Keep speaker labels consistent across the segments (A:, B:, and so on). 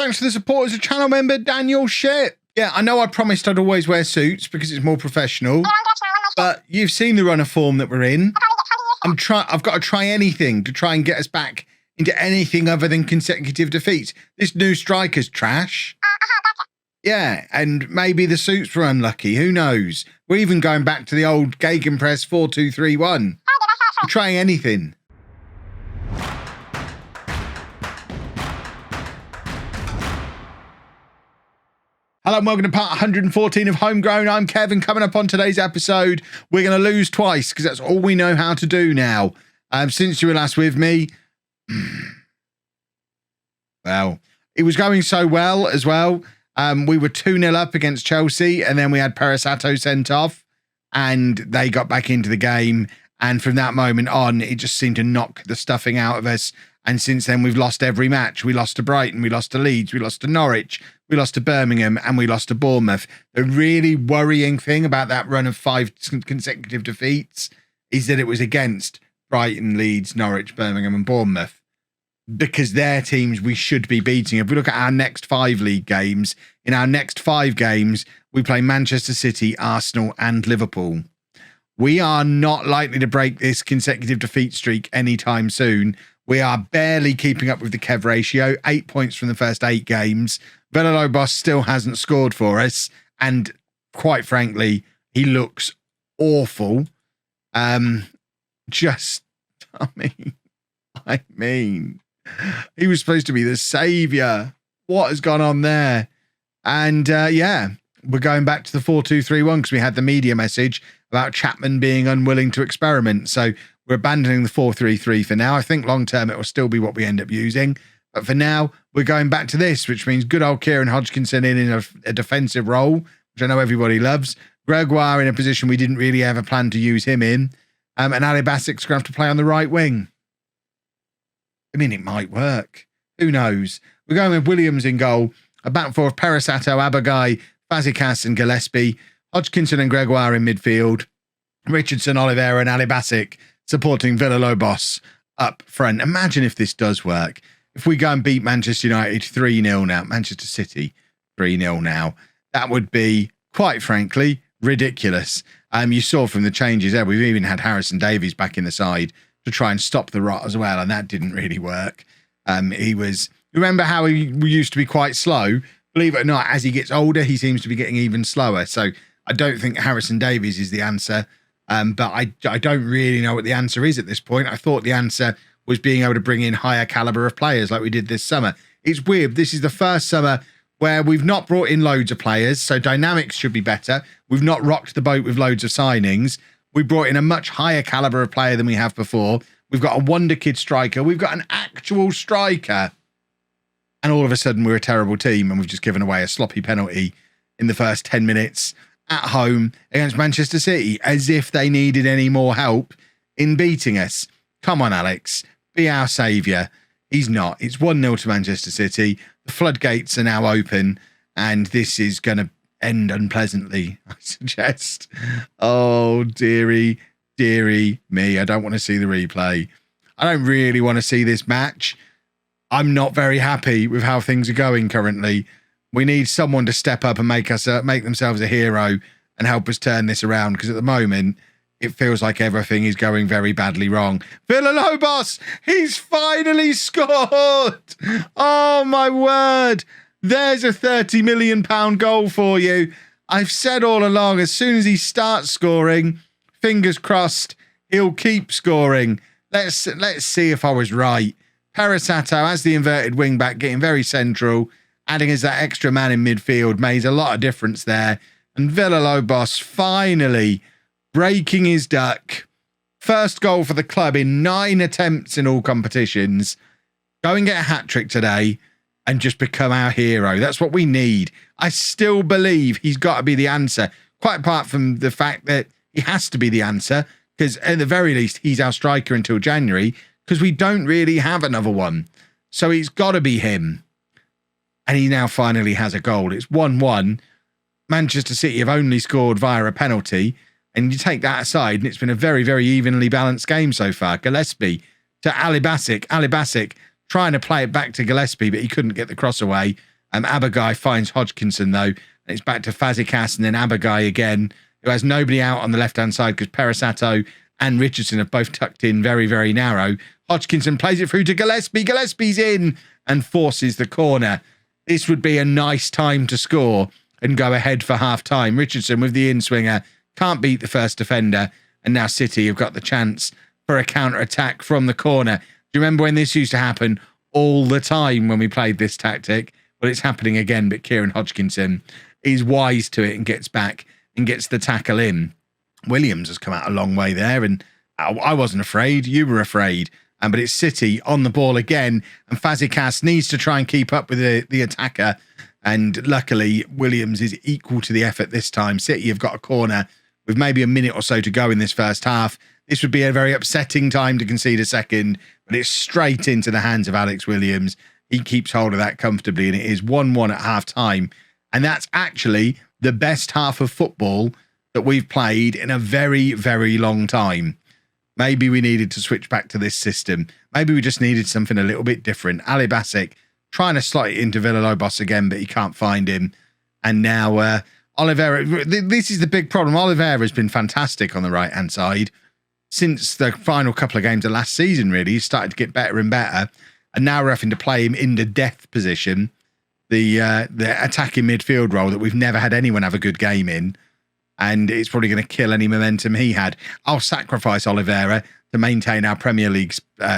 A: Thanks for the support as a channel member, Daniel Ship. Yeah, I know I promised I'd always wear suits because it's more professional, but you've seen the run of form that we're in. I've got to try anything to try and get us back into anything other than consecutive defeats. This new striker's trash. Yeah, and maybe the suits were unlucky. Who knows? We're even going back to the old Gegenpress 4-2-3-1. We're trying anything. Hello and welcome to part 114 of Homegrown. I'm Kevin. Coming up on today's episode, we're going to lose twice because that's all we know how to do now. Since you were last with me, well, it was going so well as well. We were 2-0 up against Chelsea and then we had Peresato sent off and they got back into the game. And from that moment on, it just seemed to knock the stuffing out of us. And since then, we've lost every match. We lost to Brighton, we lost to Leeds, we lost to Norwich, we lost to Birmingham, and we lost to Bournemouth. The really worrying thing about that run of 5 consecutive defeats is that it was against Brighton, Leeds, Norwich, Birmingham, and Bournemouth, because they're teams we should be beating. If we look at our next 5 league games, in our next 5 games, we play Manchester City, Arsenal, and Liverpool. We are not likely to break this consecutive defeat streak anytime soon. We are barely keeping up with the Kev ratio, 8 points from the first 8 games. LOLLUJO still hasn't scored for us. And quite frankly, he looks awful. I mean, he was supposed to be the saviour. What has gone on there? And yeah, we're going back to the 4-2-3-1 because we had the media message about Chapman being unwilling to experiment. So we're abandoning the 4-3-3 for now. I think long term it will still be what we end up using. But for now, we're going back to this, which means good old Kieran Hodgkinson in a defensive role, which I know everybody loves. Gregoire in a position we didn't really ever plan to use him in. And Ali Basic's going to have to play on the right wing. I mean, it might work. Who knows? We're going with Williams in goal. A back four of Peresato, Abagai, Fazekas and Gillespie. Hodgkinson and Gregoire in midfield. Richardson, Oliveira and Ali Basic supporting LOLLUJO up front. Imagine if this does work. If we go and beat Manchester United 3-0 now, Manchester City 3-0 now, that would be, quite frankly, ridiculous. You saw from the changes there, we've even had Harrison Davies back in the side to try and stop the rot as well, and that didn't really work. Remember how he used to be quite slow? Believe it or not, as he gets older, he seems to be getting even slower. So I don't think Harrison Davies is the answer. But I don't really know what the answer is at this point. I thought the answer was being able to bring in higher caliber of players like we did this summer. It's weird. This is the first summer where we've not brought in loads of players, so dynamics should be better. We've not rocked the boat with loads of signings. We brought in a much higher caliber of player than we have before. We've got a wonder kid striker. We've got an actual striker. And all of a sudden we're a terrible team and we've just given away a sloppy penalty in the first 10 minutes at home against Manchester City, as if they needed any more help in beating us. Come on, Alex, be our saviour. He's not. It's 1-0 to Manchester City. The floodgates are now open and this is going to end unpleasantly, I suggest. Oh, dearie me. I don't want to see the replay. I don't really want to see this match. I'm not very happy with how things are going currently. We need someone to step up and make themselves a hero and help us turn this around, because at the moment it feels like everything is going very badly wrong. LOLLUJO, he's finally scored. Oh my word. There's a £30 million goal for you. I've said all along, as soon as he starts scoring, fingers crossed, he'll keep scoring. Let's see if I was right. Peresato as the inverted wing back, getting very central, adding as that extra man in midfield, made a lot of difference there. And LOLLUJO finally breaking his duck. First goal for the club in 9 attempts in all competitions. Go and get a hat-trick today and just become our hero. That's what we need. I still believe he's got to be the answer, quite apart from the fact that he has to be the answer, because at the very least, he's our striker until January, because we don't really have another one. So it's got to be him. And he now finally has a goal. It's 1-1. Manchester City have only scored via a penalty. And you take that aside, and it's been a very, very evenly balanced game so far. Gillespie to Ali Basic. Ali Basic trying to play it back to Gillespie, but he couldn't get the cross away. Abagai finds Hodgkinson, though. And it's back to Fazekas and then Abagai again, who has nobody out on the left-hand side because Peresato and Richardson have both tucked in very, very narrow. Hodgkinson plays it through to Gillespie. Gillespie's in and forces the corner. This would be a nice time to score and go ahead for half-time. Richardson with the in-swinger can't beat the first defender. And now City have got the chance for a counter-attack from the corner. Do you remember when this used to happen all the time when we played this tactic? Well, it's happening again, but Kieran Hodgkinson is wise to it and gets back and gets the tackle in. Williams has come out a long way there, and I wasn't afraid. You were afraid. But it's City on the ball again, and Fazekas needs to try and keep up with the attacker. And luckily, Williams is equal to the effort this time. City have got a corner with maybe a minute or so to go in this first half. This would be a very upsetting time to concede a second, but it's straight into the hands of Alex Williams. He keeps hold of that comfortably, and it is 1-1 at half-time. And that's actually the best half of football that we've played in a very, very long time. Maybe we needed to switch back to this system. Maybe we just needed something a little bit different. Ali Basic trying to slot it into Villalobos again, but he can't find him. And now Oliveira, this is the big problem. Oliveira has been fantastic on the right-hand side since the final couple of games of last season, really. He's started to get better and better. And now we're having to play him in the death position, the attacking midfield role that we've never had anyone have a good game in. And it's probably going to kill any momentum he had. I'll sacrifice Oliveira to maintain our Premier League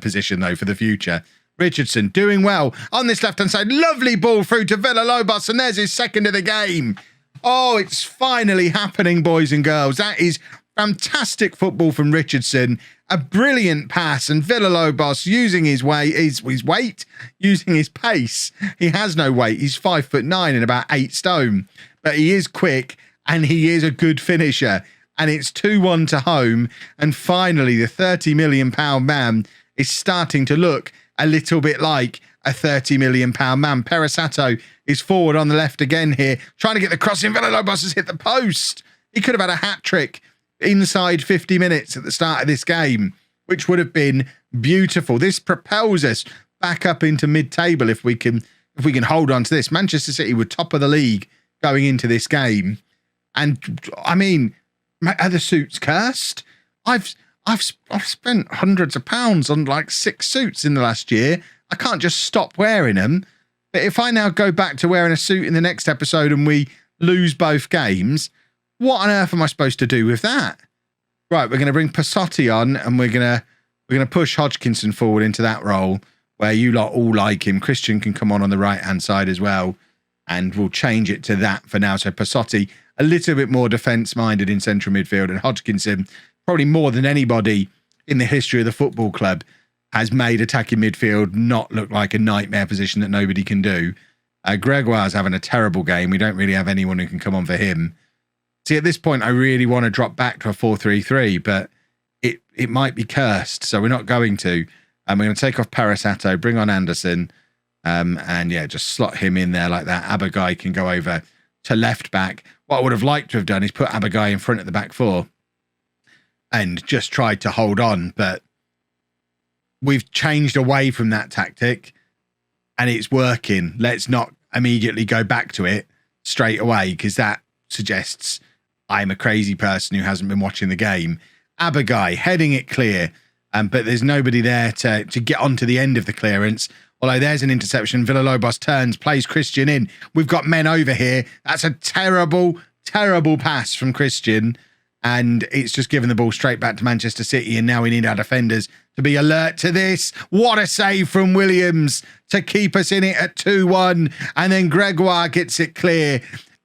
A: position, though, for the future. Richardson doing well on this left-hand side. Lovely ball through to Villalobos, and there's his second of the game. Oh, it's finally happening, boys and girls. That is fantastic football from Richardson. A brilliant pass, and Villalobos using his weight, using his pace. He has no weight. He's 5'9" and about 8 stone, but he is quick. And he is a good finisher. And it's 2-1 to home. And finally, the £30 million man is starting to look a little bit like a £30 million man. Peresato is forward on the left again here, trying to get the cross in. Villalobos has hit the post. He could have had a hat-trick inside 50 minutes at the start of this game, which would have been beautiful. This propels us back up into mid-table if we can hold on to this. Manchester City were top of the league going into this game. And I mean, are the suits cursed? I've spent hundreds of pounds on like 6 suits in the last year. I can't just stop wearing them. But if I now go back to wearing a suit in the next episode and we lose both games, what on earth am I supposed to do with that? Right, we're going to bring Passotti on, and we're going to push Hodgkinson forward into that role where you lot all like him. Christian can come on the right hand side as well, and we'll change it to that for now. So Passotti a little bit more defence-minded in central midfield, and Hodgkinson, probably more than anybody in the history of the football club, has made attacking midfield not look like a nightmare position that nobody can do. Gregoire's having a terrible game. We don't really have anyone who can come on for him. See, at this point, I really want to drop back to a 4-3-3, but it might be cursed, so we're not going to. And we're going to take off Peresato, bring on Anderson, and yeah, just slot him in there like that. Abagai can go over to left back. What I would have liked to have done is put Abagai in front at the back four and just tried to hold on, but we've changed away from that tactic and it's working. Let's not immediately go back to it straight away, because that suggests I'm a crazy person who hasn't been watching the game. Abagai heading it clear, but there's nobody there to get onto the end of the clearance. Although there's an interception. Villalobos turns, plays Christian in. We've got men over here. That's a terrible, terrible pass from Christian. And it's just given the ball straight back to Manchester City. And now we need our defenders to be alert to this. What a save from Williams to keep us in it at 2-1. And then Gregoire gets it clear.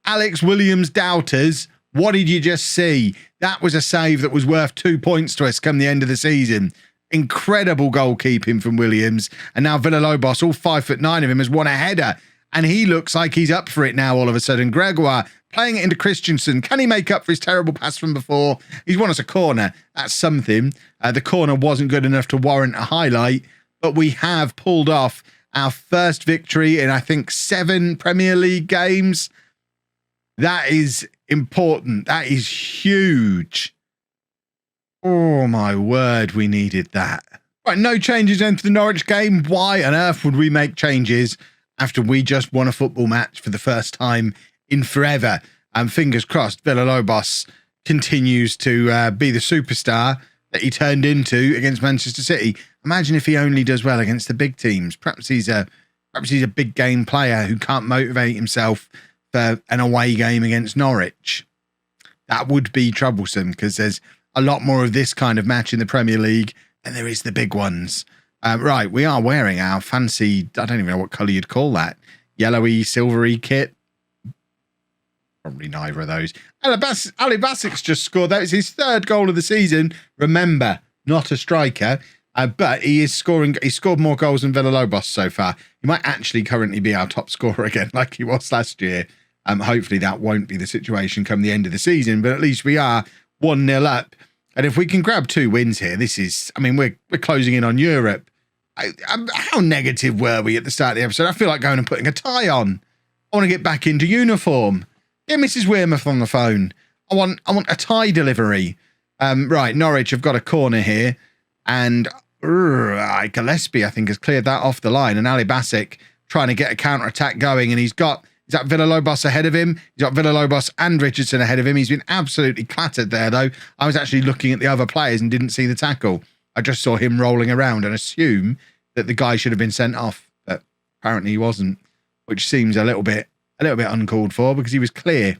A: Alex Williams doubters. What did you just see? That was a save that was worth 2 points to us come the end of the season. Incredible goalkeeping from Williams. And now Villalobos, all 5'9" of him, has won a header. And he looks like he's up for it now all of a sudden. Gregoire playing it into Christensen. Can he make up for his terrible pass from before? He's won us a corner. That's something. The corner wasn't good enough to warrant a highlight. But we have pulled off our first victory in, I think, 7 Premier League games. That is important. That is huge. Oh, my word, we needed that. Right, no changes into the Norwich game. Why on earth would we make changes? after we just won a football match for the first time in forever. And fingers crossed, Villalobos continues to be the superstar that he turned into against Manchester City. Imagine if he only does well against the big teams. Perhaps he's a big game player who can't motivate himself for an away game against Norwich. That would be troublesome because there's a lot more of this kind of match in the Premier League than there is the big ones. Right, we are wearing our fancy, I don't even know what colour you'd call that, yellowy, silvery kit. Probably neither of those. Ali Basic's just scored. That is his third goal of the season. Remember, not a striker, but he is scoring. He scored more goals than Villalobos so far. He might actually currently be our top scorer again, like he was last year. Hopefully that won't be the situation come the end of the season, but at least we are 1-0 up. And if we can grab 2 wins here, this is, I mean, we're closing in on Europe. How negative were we at the start of the episode? I feel like going and putting a tie on. I want to get back into uniform. Get Mrs Wearmouth on the phone. I want a tie delivery. Right, Norwich have got a corner here. And Gillespie, I think, has cleared that off the line. And Ali Basic trying to get a counter-attack going. And he's got Villalobos ahead of him. He's got Villalobos and Richardson ahead of him. He's been absolutely clattered there, though. I was actually looking at the other players and didn't see the tackle. I just saw him rolling around and assume that the guy should have been sent off. But apparently he wasn't, which seems a little bit uncalled for because he was clear.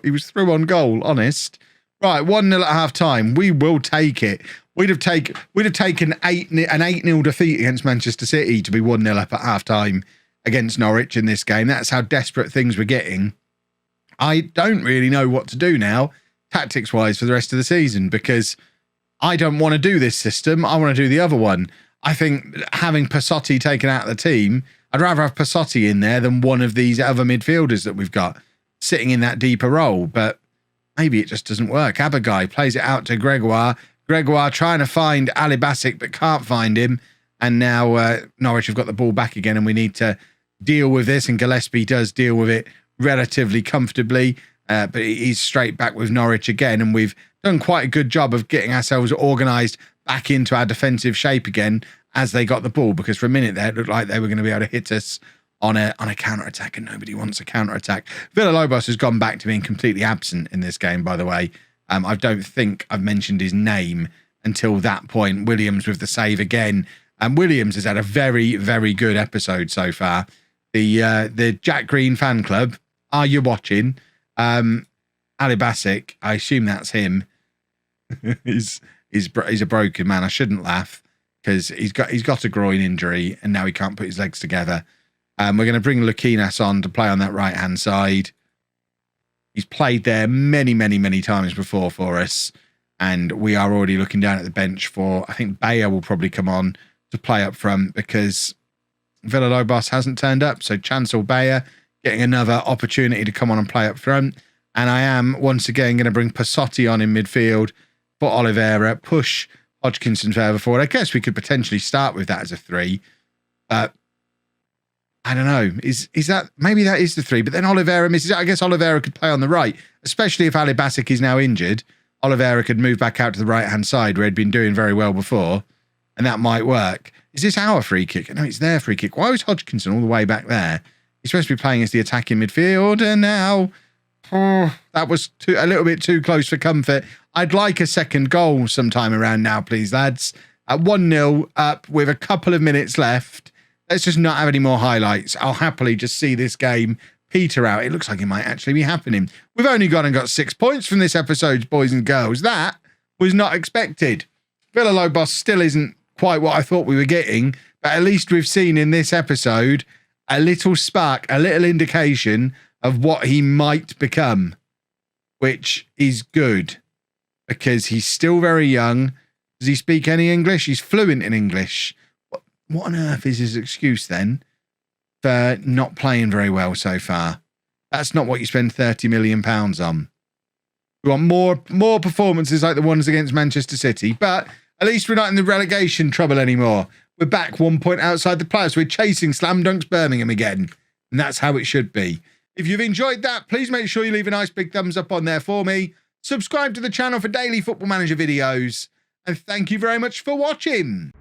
A: He was through on goal, honest. Right, 1-0 at half time. We will take it. We'd have taken an 8-0 defeat against Manchester City to be 1-0 up at half time against Norwich in this game. That's how desperate things were getting. I don't really know what to do now, tactics-wise, for the rest of the season because I don't want to do this system. I want to do the other one. I think having Passotti taken out of the team, I'd rather have Passotti in there than one of these other midfielders that we've got sitting in that deeper role. But maybe it just doesn't work. Abagai plays it out to Gregoire. Gregoire trying to find Ali Basic but can't find him. And now Norwich have got the ball back again and we need to deal with this. And Gillespie does deal with it relatively comfortably. But he's straight back with Norwich again. And we've done quite a good job of getting ourselves organised back into our defensive shape again as they got the ball, because for a minute there it looked like they were going to be able to hit us on a counter-attack, and nobody wants a counter-attack. Villalobos has gone back to being completely absent in this game, by the way. I don't think I've mentioned his name until that point. Williams with the save again. And Williams has had a very, very good episode so far. The Jack Green fan club, are you watching? Ali Basic, I assume that's him. He's a broken man. I shouldn't laugh because he's got a groin injury and now he can't put his legs together. We're going to bring Lukinas on to play on that right-hand side. He's played there many, many, many times before for us. And we are already looking down at the bench for, I think Bayer will probably come on to play up front because Villalobos hasn't turned up. So Chancel Bayer getting another opportunity to come on and play up front. And I am once again going to bring Passotti on in midfield for Oliveira, push Hodgkinson further forward. I guess we could potentially start with that as a 3. But I don't know. Is that, maybe that is the 3, but then Oliveira misses it. I guess Oliveira could play on the right, especially if Ali Basic is now injured. Oliveira could move back out to the right-hand side where he'd been doing very well before, and that might work. Is this our free kick? No, it's their free kick. Why was Hodgkinson all the way back there? He's supposed to be playing as the attacking midfielder now. That was a little bit too close for comfort. I'd like a second goal sometime around now, please, lads. At 1-0 up with a couple of minutes left. Let's just not have any more highlights. I'll happily just see this game peter out. It looks like it might actually be happening. We've only gone and got 6 points from this episode, boys and girls. That was not expected. Villalobos still isn't quite what I thought we were getting, but at least we've seen in this episode a little spark, a little indication of what he might become, which is good because he's still very young. Does he speak any English? He's fluent in English. What on earth is his excuse then for not playing very well so far? That's not what you spend £30 million on. We want more performances like the ones against Manchester City, but at least we're not in the relegation trouble anymore. We're back 1 point outside the playoffs. We're chasing Slam Dunks Birmingham again, and that's how it should be. If you've enjoyed that, please make sure you leave a nice big thumbs up on there for me. Subscribe to the channel for daily Football Manager videos. And thank you very much for watching.